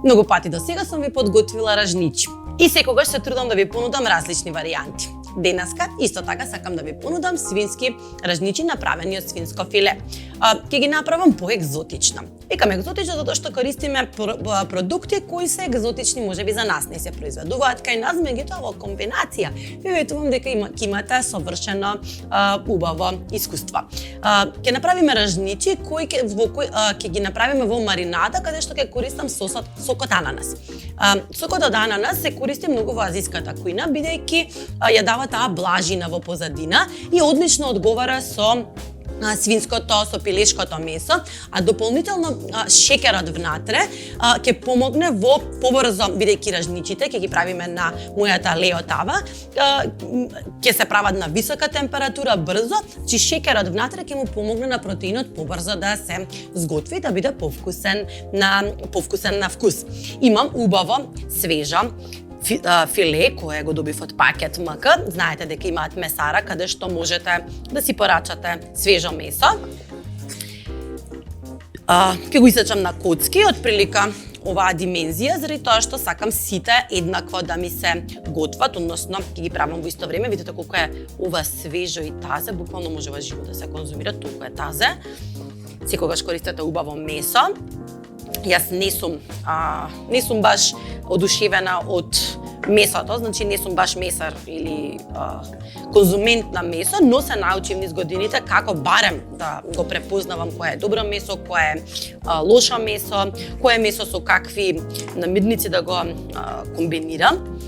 Многу пати до сега сум ви подготвила ражничи и секогаш се трудам да ви понудам различни варијанти. Денеска исто така сакам да ви понудам свински ражничи направени од свинско филе. Ќе ги направам поегзотично. Викам екзотично затоа што користиме продукти кои се екзотични можеби за нас, не се произведуваат кај нас, меѓутоа во комбинација ви ветувам дека ќе имате совршено убаво искуство. Ќе направиме ражничи кои ќе ги направиме во маринада каде што ќе користам сокот ананас. Сокот од ананас се користи многу во азиската кујна бидејќи ја дава таа блажина во позадина и одлично одговара со свинското, со пилешкото месо, а дополнително шеќерот внатре ќе помогне во побрзо, бидејќи ражничите ќе ги правиме на мојата лео тава, ќе се прават на висока температура брзо, чи шеќерот внатре ќе му помогне на протеинот побрзо да се сготви, да биде повкусен на вкус. Имам убаво свежо филе кое го добив од пакет МК. Знаете дека имаат месара каде што можете да си порачате свежо месо. Ќе го исечам на коцки, отприлика оваа димензија, заради тоа што сакам сите еднакво да ми се готват, односно ќе ги правам во исто време. Видите колку е ова свежо и тазе, буквално можева живо да се конзумира, толку е тазе. Секогаш користете убаво месо. Јас не сум баш одушевена од месото, значи не сум баш месар или конзумент на месо, но се научив низ годините како барем да го препознавам кое е добро месо, кое е лошо месо, кое е месо со какви намирници да го комбинирам.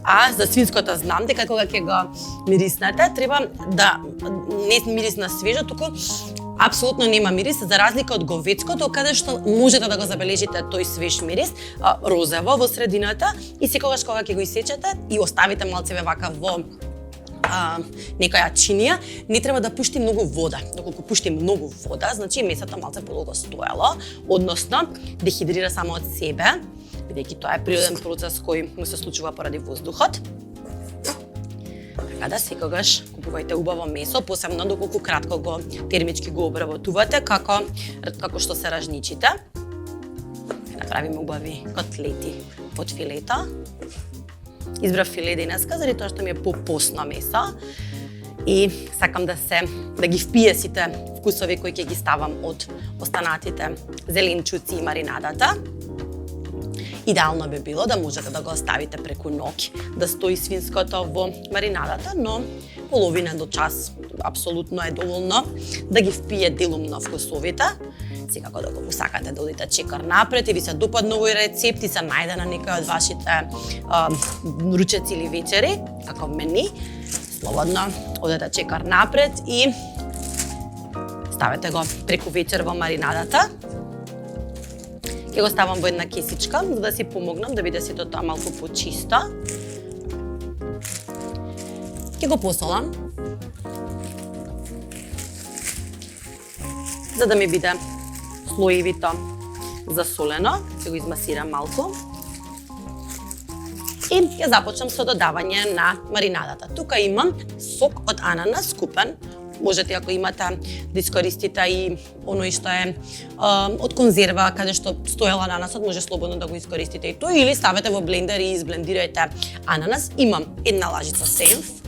А за свинското знам дека кога ќе го мириснете, треба да не мирис на свежо, туку апсолутно нема мирис, за разлика од говецкото, каде што можете да го забележите тој свеж мирис, розово во средината, и секогаш кога ќе го исечете и оставите малцеве вака во некоја чинија, не треба да пушти многу вода. Доколку пушти многу вода, значи месото малце подолго стоело, односно дехидрира само од себе, бидејќи тоа е природен процес кој му се случува поради воздухот. Така да секогаш купувајте убаво месо, посебно доколку кратко го термички го обработувате, како што се ражничите. Направиме убави котлети од филето. Избрав филе денеска заради тоа што ми е попосно месо и сакам да ги впие сите вкусови кои ќе ги ставам од останатите зеленчуци и маринадата. Идеално би било да можете да го оставите преку ноќ, да стои свинското во маринадата, но половина до час апсолутно е доволно да ги впие делумно вкусовите. Секако да го сакате да одите чекор напред и ви се допадна овој рецепт и се најде на некој од вашите ручеци или вечери, како мени, слободно одете чекор напред и ставете го преку вечер во маринадата. Ќе го ставам во една кесичка, за да си помогнам да биде сето тоа малку почисто. Ќе го посолам, за да ми биде слоевито засолено. Ќе го измасирам малку. И ќе започнам со додавање на маринадата. Тука имам сок од ананас скупен. Можете, ако имате, да искористите и оној што е од конзерва, каде што стоел ананасот, може слободно да го искористите и тој, или ставете во блендер и изблендирајте ананас. Имам една лажица сенф.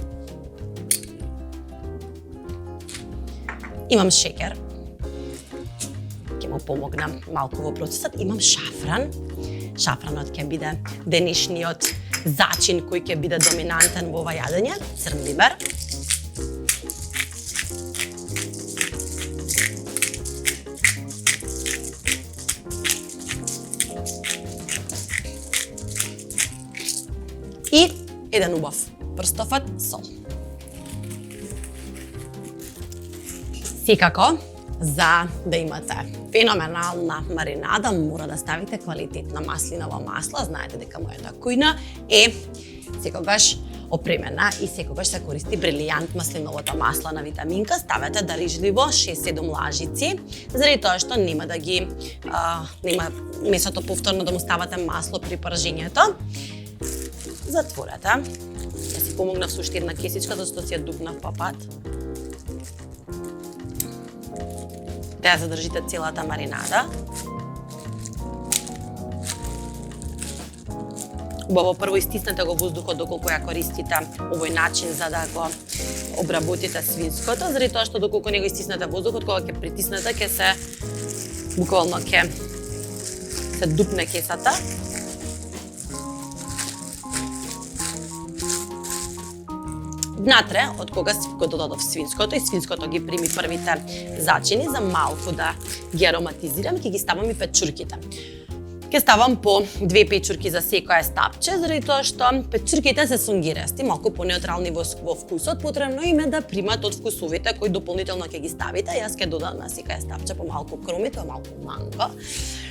Имам шеќер. Ќе му помогнам малку во процесот. Имам шафран. Шафранот ќе биде денешниот зачин кој ќе биде доминантен во ова јадење. Црн бибер. И еден убав прстофат сол. Секако, за да имате феноменална маринада, мора да ставите квалитетна маслиново масло. Знаете дека мојата кујна е секогаш опремена и секогаш се користи брилијант маслиновото масло на витаминка. Ставете дарижливо 6-7 лажици, заради тоа што нема месото повторно да му ставате масло при пржењето. Затворете. Ја си помогнав со уште една кесичка, зашто си ја дупнав по пат. Да ја задржите целата маринада. Убаво прво истиснете го воздухот доколку ја користите овој начин за да го обработите свинското, заради тоа што доколку не го истиснете воздухот, кога ќе притиснете ќе се буквално ќе се дупне кесата. Внатре, од кога го додадов свинското и свинското ги прими првите зачини, за малку да ги ароматизирам, ќе ги ставам и печурките. Ќе ставам по 2 печурки за секое стапче, заради тоа што печурките се сунгирести, малку понеутрални во вкусот, потребно им е да примат од вкусовите кои дополнително ќе ги ставите. Јас ќе додам на секое стапче по малку кроми, по малку манго,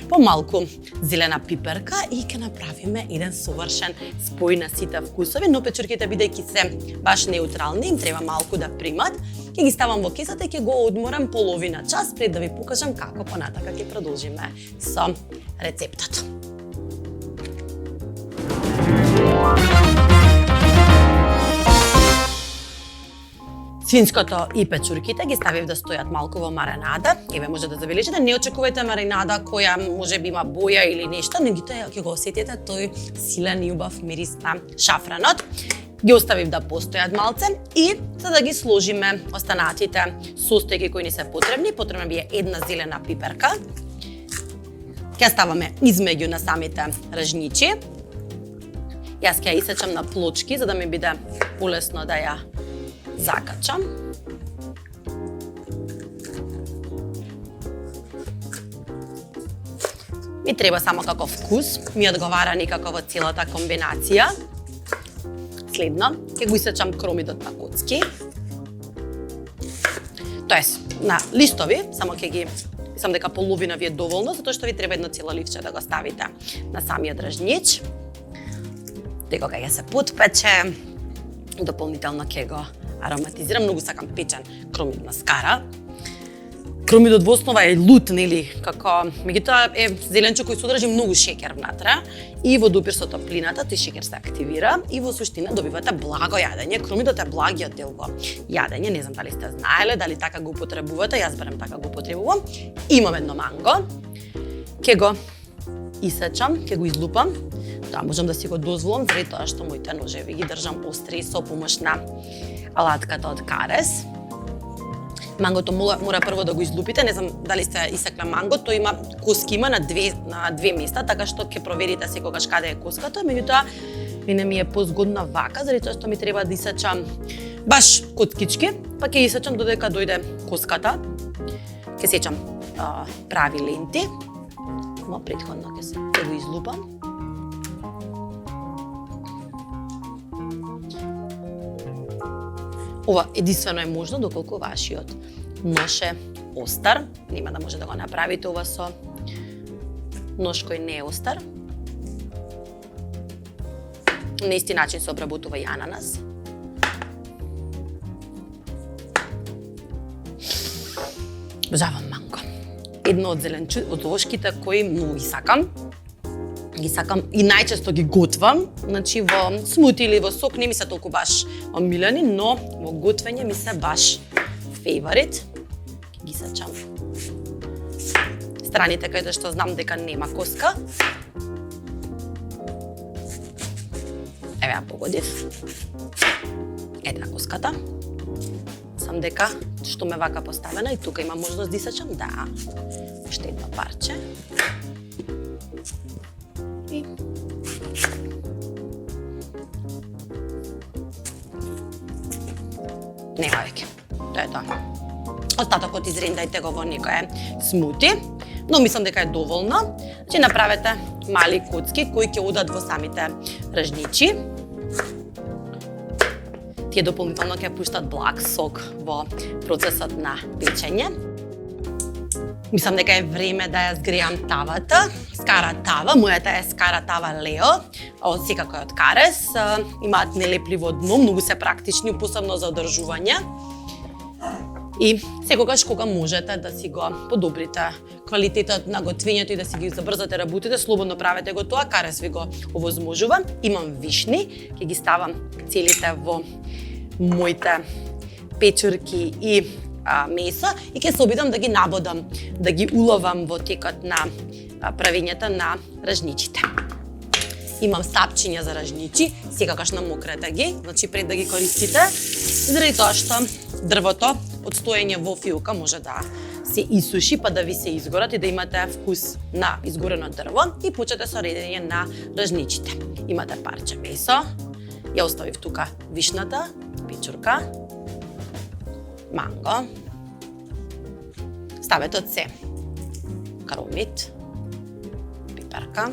по малку зелена пиперка и ќе направиме еден совршен спој на сите вкусови, но печурките бидејќи се баш неутрални, им треба малку да примат. Ќе ги ставам во кесата и ќе го одморам половина час пред да ви покажам како понатака ќе продолжиме со рецептот. Свинското и печурките ги ставив да стојат малку во маринада. Еве може да забележите, не очекувате маринада која можеби има боја или нешто, меѓутоа ќе го осетите тој силен и убав мирис на шафранот. Ги оставив да постојат малце и за да ги сложиме останатите состојки кои ни се потребни, потребна би е една зелена пиперка. Ќе ставаме измеѓу на самите ржничи. Јас ќе ја исечам на плочки за да ми биде полесно да ја закачам. Ми треба само како вкус, ми одговара никако во целата комбинација. Следно, ќе го исечам кромидот на коцки. Тоест, на листови, само ќе ги мислам дека половина ви е доволно, затоа што ви треба едно цело ливче да го ставите на самиот ржнич. Дека кога ќе се потпече, дополнително ќе го ароматизирам, многу сакам печен кромид на скара. Кромидот во основа е лут, нели, како меѓутоа е зеленчук кој содржи многу шеќер внатре и во допир со топлината тој шеќер се активира и во суштина добивате благо јадење. Кромидот е благиот дел во јадење, не знам дали сте знаеле, дали така го употребувате, јас барем така го употребувам. Имам едно манго. Ќе го исечам, ќе го излупам. Тоа можам да си го дозволам заради тоа што моите ножеви ги држам остри со помош на алатката од карес. Мангото мора прво да го излупите, не знам дали сте исекле манго, тој има коски има на две места, така што ќе проверите секогаш каде е коската, меѓутоа мене ми е позгодна вака, заради тоа што ми треба да исечам баш коткички, па ќе исечам додека дојде коската. Ќе сечам прави ленти, но претходно ќе го излупам. Ова единствено е можно доколку вашиот нож е остар. Нема да може да го направите ова со нож кој не е остар. На исти начин се обработува и ананас. Обожавам манго. Едно од овошките кои многу ги сакам. Ги сакам и најчесто ги готвам, значи во смути или во сок не ми се толку баш омилени, но во готвење ми се баш фејворит. Ги сечам страните каде што знам дека нема коска. Еве ја погодив. Ете коската. Сам дека што ме вака поставена и тука има можност да исечам, да. Уште едно парче. Нема веќе. Тоа е тоа. Остатокот изрендајте го во некое смути, но мислам дека е доволно. Значи направете мали коцки кои ќе одат во самите ржничи. Тие дополнително ќе пуштат благ сок во процесот на печење. Мислам дека е време да ја згреам тавата. Скара тава, мојата е скара тава Лео, од секако е од карес. Имаат нелепливо дно, многу се практични, посебно за одржување. И секогаш кога можете да си го подобрите квалитетот на готвењето и да си ги забрзате работите, слободно правете го тоа, карес ви го овозможува. Имам вишни, ќе ги ставам целите во моите печурки и месо и ќе се обидам да ги набодам, да ги уловам во текот на правењето на ржничите. имам сапчиња за ражничи, секогаш намокрете ги, значи пред да ги користите, заради тоа што дрвото од стоење во филка може да се исуши, па да ви се изгорат и да имате вкус на изгорено дрво и почнете со редење на ражничите. Имате парче месо, ја оставив тука вишната, печурка, манго, ставете од се, каромит, пиперка,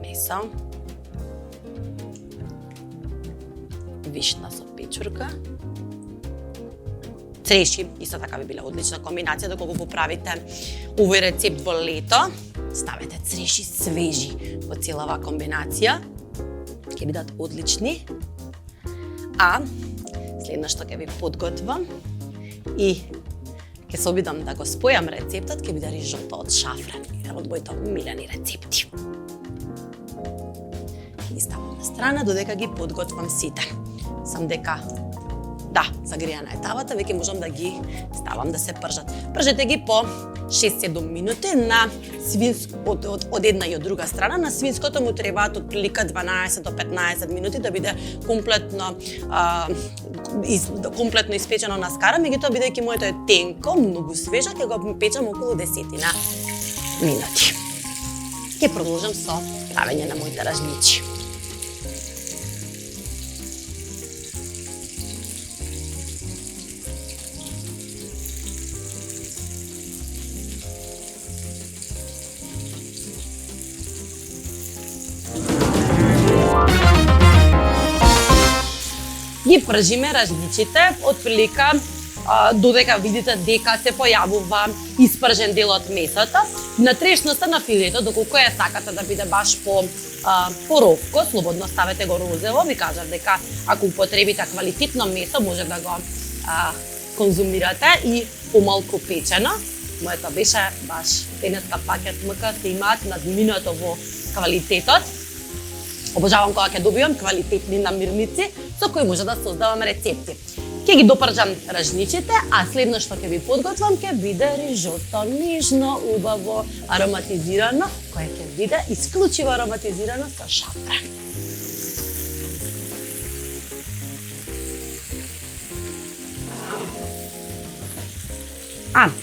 месо, вишна со печурка, цреши, исто така би била одлична комбинација, доколку го правите овој рецепт во лето, ставете цреши свежи во цела оваа комбинација, ќе бидат одлични. А следно што ќе ви подготвам и ќе се обидам да го спојам рецептот, ќе биде рижото од шафран, еден од моите омилени рецепти. Ги ставам на страна додека ги подготвам сите. Сам дека загријана е тавата, веќе можам да ги ставам да се пржат. Пржете ги по 6-7 минути на од една и од друга страна. На свинското му требаат од прилика 12 до 15 минути да биде комплетно испечено на скара, меѓутоа бидејќи моето е тенко, многу свежа, ќе го печам околу 10 минути. Ќе продолжам со правење на моите ражничи. Ги пржиме ражничите од прилика додека видите дека се појавува испржен дел од месото. Внатрешноста на филето, доколку ја сакате да биде баш поровко, слободно ставете го розево. Ви кажав дека ако употребите квалитетно месо, може да го конзумирате и помалку печено. Моето беше баш денеска пакет МК се имаат надминато во квалитетот. Обожавам кога ќе добивам квалитетни намирници со кои може да создавам рецепти. Ќе ги допржам ражничите, а следно што ќе ви подготвам ќе биде рижото, нежно, убаво, ароматизирано, кое ќе биде исклучиво ароматизирано со шафран.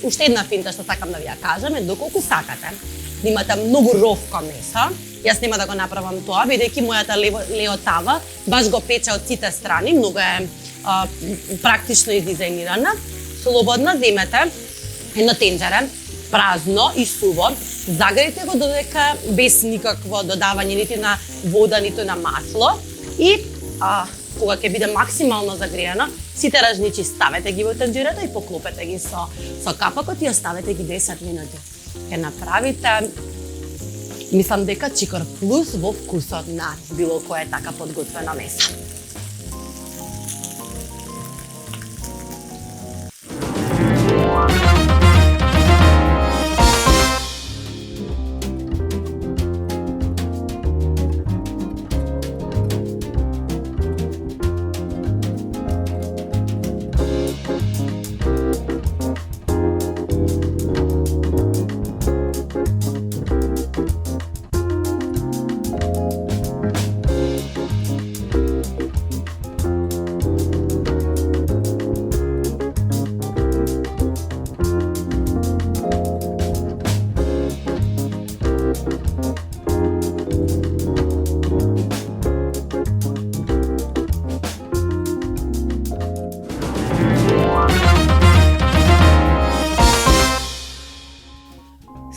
Уште една финта што сакам да ви ја кажам е доколку сакате да имате многу ровко месо, јас нема да го направам тоа, бидејќи мојата лео тава баш го пече од сите страни, многу е практично издизајнирана. Слободно земете едно тенџере, празно и суво, загрејте го додека без никакво додавање нити на вода, ниту на масло и кога ќе биде максимално загриено, сите ражничи ставете ги во тенџерето и поклопете ги со капакот и оставете ги 10 минути. Ќе направите, мислам дека чикор плюс во вкусот на било кое така подготвено месо.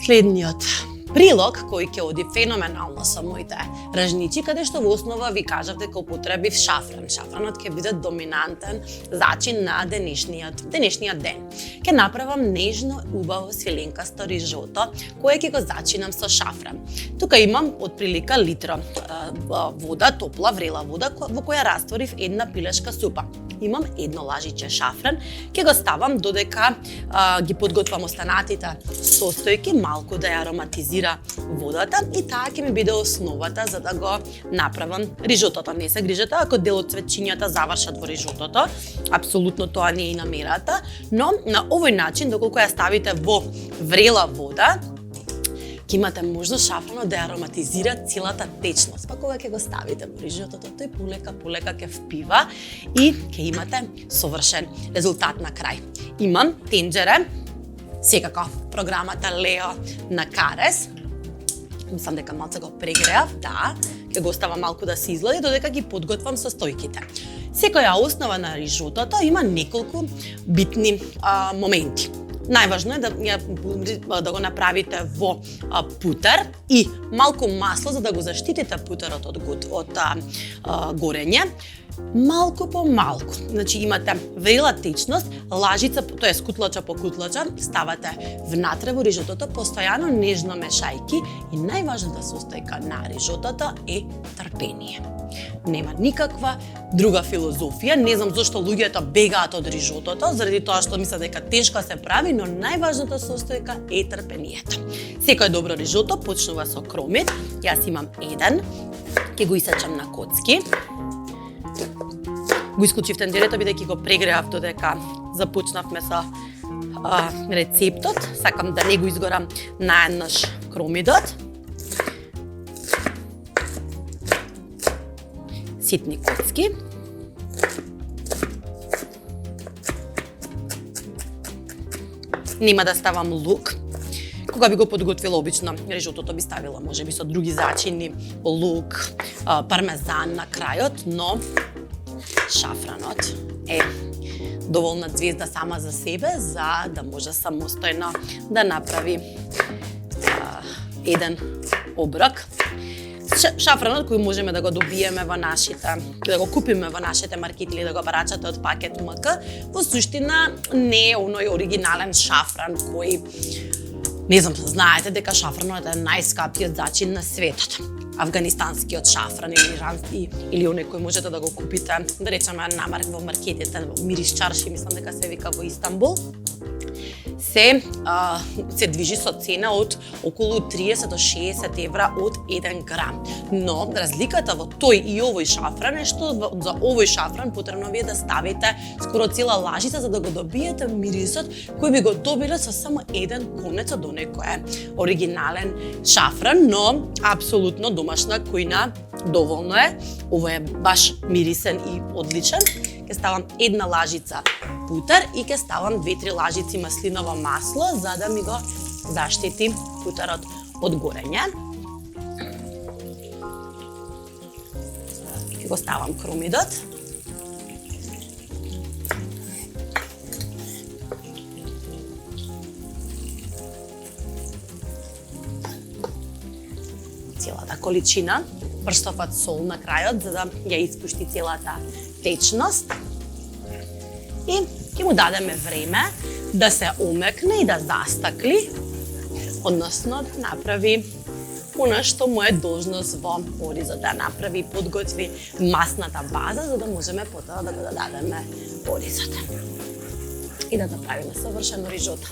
Следниот прилог кој ќе оди феноменално со моите ражничи, каде што во основа ви кажав дека употребив шафран. Шафранот ќе биде доминантен зачин на денешниот ден. Ќе направам нежно, убаво свиленкасто рижото, кое ќе го зачинам со шафран. Тука имам од прилика литро вода, топла, врела вода, во која растворив една пилешка супа. Имам едно лажиче шафран, ќе го ставам додека ги подготвам останатите состојки, малку да ја ароматизира водата и таа ќе ми биде основата за да го направам рижотото. Не се грижете ако дел од цвечињата завршат во рижотото, апсолутно тоа не е намерата, но на овој начин, доколку ја ставите во врела вода, ќе ќе имате можност шафранот да ароматизира целата течност. Па кога ќе го ставите во рижотото, тој полека ќе впива и ќе имате совршен резултат на крај. Имам тенџере, секако програмата Лео на Карес. Мислам дека малце го прегреав, да, ќе го оставам малку да се излади додека ги подготвам состојките. Секоја основа на рижотото има неколку битни моменти. Најважно е да го направите во путер и малку масло за да го заштитите путерот од горење. Малку по малку. Значи имате врела течност, лажица, тоа е кутлача по кутлача, ставате внатре во рижотото, постојано нежно мешајки и најважната состојка на рижотото е трпение. Нема никаква друга филозофија, не знам зошто луѓето бегаат од рижотото, заради тоа што мислат дека тешко се прави, но најважната состојка е трпението. Секој добро рижото почнува со кромит. Јас имам еден, ќе го исечам на коцки. Го исклучив тенџерето бидејќи го прегреав додека започнавме со рецептот. Сакам да не го изгорам наеднаш кромидот. Ситни коцки. Нема да ставам лук. Кога би го подготвила обично рижотото би ставила можеби со други зачини, лук, пармезан на крајот, но шафранот е доволна звезда сама за себе за да може самостојно да направи еден оброк. Шафранот кој можеме да го добиеме во нашите, да го купиме во нашите маркети или да го барачате од пакет МК, во суштина не е оној оригинален шафран кој не знам, знаете дека шафранот е најскапиот зачин на светот. Афганистанскиот шафран или ирански или оној кој можете да го купите, да речеме во маркетите, во Мирис Чарши, мислам дека се вика во Истанбул. Се движи со цена од околу 30 до 60 евра од 1 грам. Но разликата во тој и овој шафран е што за овој шафран потребно ви е да ставите скоро цела лажица за да го добиете мирисот кој би го добиле со само еден конец од оној кој е оригинален шафран, но апсолутно домашна кујна доволно е. Ово е баш мирисен и одличен. Ќе ставам една лажица путер и ќе ставам 2-3 лажици маслиново масло за да ми го заштити путерот од горење. Ќе го ставам кромидот. Целата количина, прстоват сол на крајот за да ја испушти целата течност. И ќе му дадеме време да се омекне и да застакли, односно да направи она што му е должност во оризот, да направи и подготви масната база за да можеме потоа да го дадеме оризот. И да направиме совршено рижото.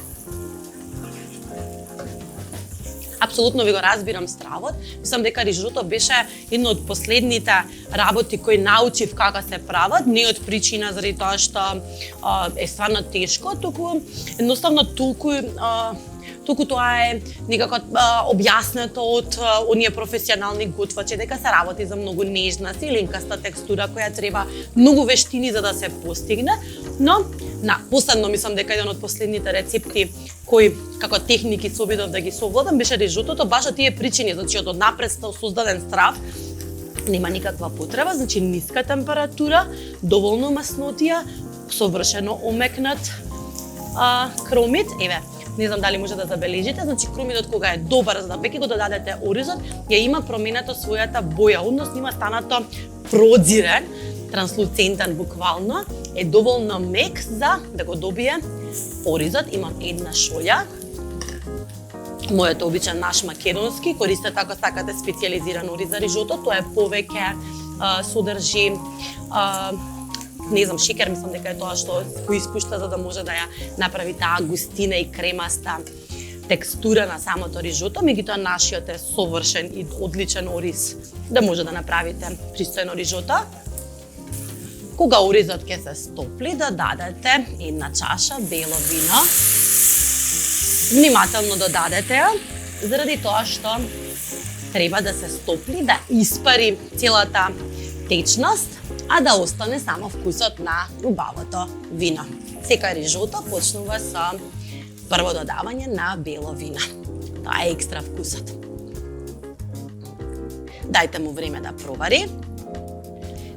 Апсолутно ви го разбирам стравот. Мислам дека рижото беше едно од последните работи кои научив како се прават, не од причина заради тоа што е стварно тешко, туку едноставно толку тоа е некако објаснето од оние професионални готвачи дека се работи за многу нежна, силенкаста текстура која треба многу вештини за да се постигне, но последно мислам дека еден од последните рецепти кои како техники се обидов да ги совладам беше рижотото баш од тие причини, значи од напред создаден страв нема никаква потреба, значи ниска температура, доволно маснотија, совршено омекнат кромит, еве. Не знам дали може да забележите, значи кромидот кога е добар за да веќе го додадете оризот, ја има променето својата боја, односно има станато прозирен, транслуцентен буквално, е доволно мек за да го добие оризот. Имам една шолја. Мојот обичен наш македонски, користете ако сакате специјализиран ориз за рижото, тоа е повеќе содржи не знам, шекер, мислам дека е тоа што го испушта за да може да ја направи таа густина и кремаста текстура на самото рижото, меѓутоа нашиот е совршен и одличен ориз да може да направите пристојно рижото. Кога оризот ќе се стопли, да дадете една чаша бело вино. Внимателно додадете ја заради тоа што треба да се стопли, да испари целата течност, а да остане само вкусот на убавото вино. Секој рижото почнува со прво додавање на бело вино. Тоа е екстра вкусот. Дајте му време да провари.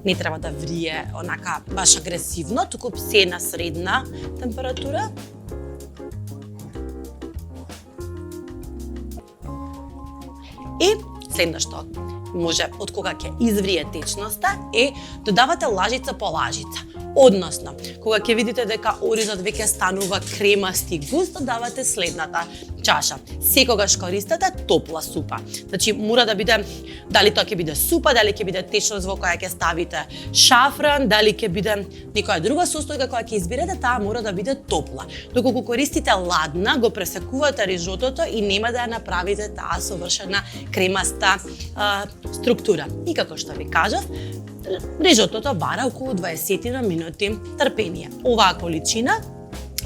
Не треба да врие онака баш агресивно, туку се на средна температура. И следно што може од кога ќе изврие течноста е додавате лажица по лажица. Односно, кога ќе видите дека оризот веќе станува кремаст и густ, додавате следната чаша. Секогаш користете топла супа. Значи мора да биде, дали тоа ќе биде супа, дали ќе биде течност во која ќе ставите шафран, дали ќе биде некоја друга состојка која ќе изберете, таа мора да биде топла. Доколку користите ладна, го пресекувате рижотото и нема да ја направите таа совршена кремаста структура. И како што ви кажав, рижотото бара околу 20 минути трпение. Оваа количина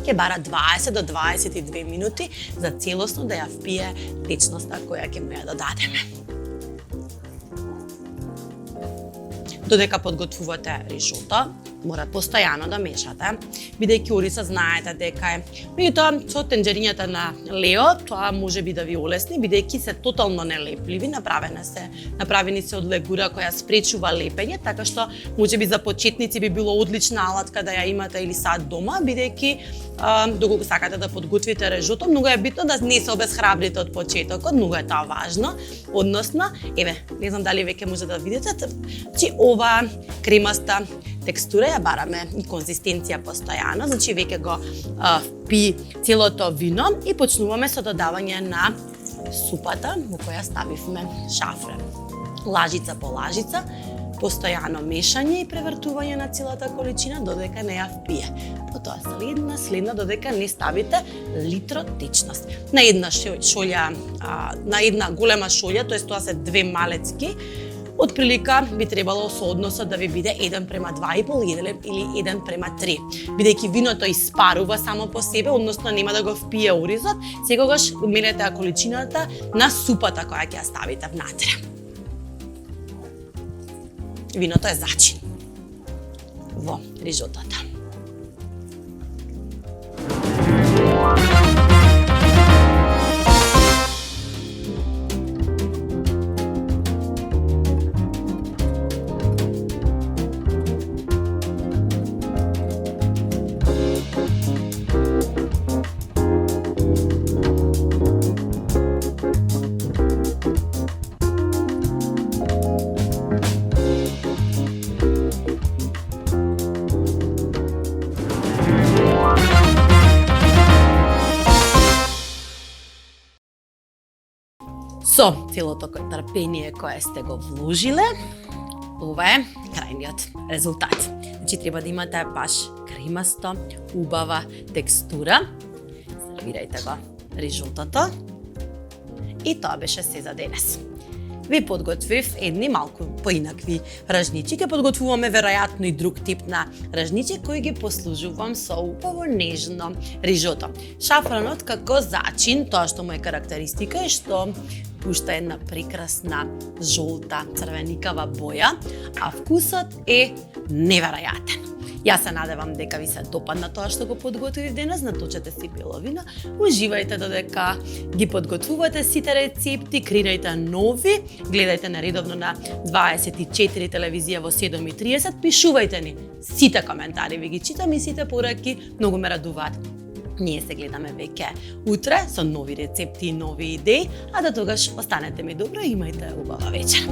ќе бара 20 до 22 минути за целосно да ја впие течноста која ќе му ја додадеме. Додека подготвувате рижото, мора постојано да мешате, бидејќи оризот знаете дека е. Меѓутоа, со тенџерињата на Лео, тоа може би да ви олесни, бидејќи се тотално нелепливи, направени се од легура која спречува лепење, така што може би за почетници би било одлична алатка да ја имате или сад дома, бидејќи доколку сакате да подготвите рижото, многу е битно да не се обесхрабрите од почетокот, многу е тоа важно. Односно, еве, не знам дали веќе може да видите, че ова кремаста текстура ја бараме и конзистенција постојано, значи веќе го впи целото вино и почнуваме со додавање на супата во која ставивме шафран. Лажица по лажица, постојано мешање и превртување на целата количина додека не ја впие. Потоа следна додека не ставите литро течност. На една шолја, на една голема шолја, тоест тоа се 2 малецки, отприлика би требало со односот да ви биде 1:2,5 или 1:3. Бидејќи виното испарува само по себе, односно нема да го впие оризот, секогаш мерете количината на супата која ќе ја ставите внатре. Виното е зачин во рижотото. Со целото трпение кое сте го вложиле, ова е крајниот резултат. Значи треба да имате баш кремасто, убава текстура. Сервирајте го рижотото. И тоа беше се за денес. Ви подготвив едни малку поинакви ражничи. Ке подготвуваме веројатно и друг тип на ражничи кои ги послужувам со убаво нежно рижото. Шафранот како зачин, тоа што му е карактеристика е што пушта една прекрасна жолта црвеникава боја, а вкусот е неверојатен. Јас се надевам дека ви се допадна тоа што го подготвив денес, наточете си бело вино, уживајте додека ги подготвувате сите рецепти, креирајте нови, гледајте наредовно на 24 телевизија во 7:30, пишувајте ни сите коментари, ви ги читам и сите пораки, многу ме радуваат. Ние се гледаме веќе утре со нови рецепти и нови идеи, а до тогаш останете ми добро и имајте убава вечер.